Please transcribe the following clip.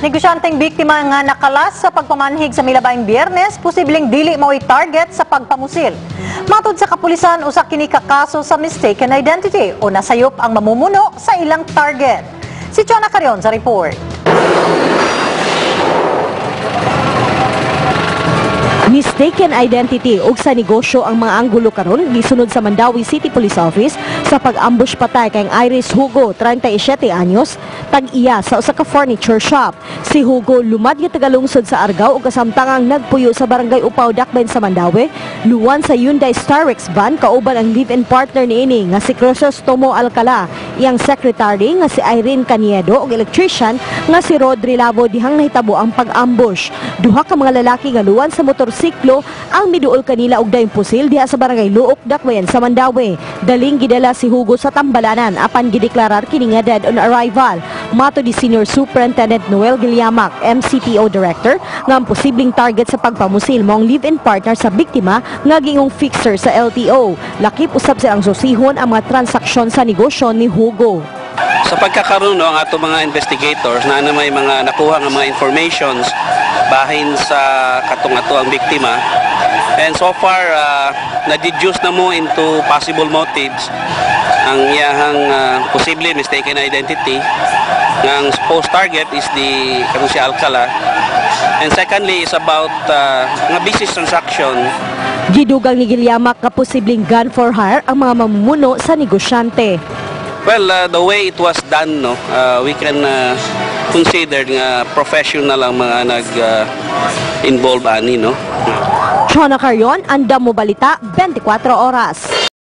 Negosyanteng biktima nga nakalas sa pagpamanhig sa milabayng Biyernes, posibleng dili mao'y target sa pagpamusil. Matod sa kapulisan, usa kini ka kaso sa mistaken identity o nasayop ang mamumuno sa ilang target. Si Chona Carion sa report. Mistaken identity ug sa negosyo ang mga anggulo karon gisunod sa Mandawi City Police Office sa pag-ambush patay kay Iris Hugo, 37 anyos, tag-iya sa usa ka furniture shop. Si Hugo lumad gyud tagalungsod sa Argao ug kasamtangang nagpuyo sa barangay Upaw, Dakbayn sa Mandawi, luwan sa Hyundai Starex van kauban ang live-in partner niini nga si Crisostomo Alcala, iyang secretary nga si Irene Caniedo ug electrician nga si Rodri Lavo dihang nahitabo ang pag-ambush. Duha ka mga lalaki nga luwan sa motorsiklo ang miduol kanila og dayong pusil diha sa barangay Luok, Dakbayan sa Mandawi. Daling gidala si Hugo sa tambalanan apan gideklarar kini nga dead on arrival. Mato di Senior Superintendent Noel Giliamac, MCPO Director, nga ang posibleng target sa pagpamusil mo ang live-in partner sa biktima nga gingong fixer sa LTO. Lakip usab silang susihon ang mga transaksyon sa negosyo ni Hugo. Sa pagkakaroon ang ato mga investigators na may mga nakuha ng mga informations bahin sa katong ato ang biktima, and so far na-deduce na mo into possible motives ang iyahang posible mistaken identity ng supposed target is si Alcala, and secondly is about nga business transaction. Gidugang ni Giliamac nga posibleng gun for hire ang mga mamumuno sa negosyante. Well, the way it was done, we can consider nga professional ang mga nag-involve ani, no? Chona Carion, Andam Mo Balita, 24 Oras.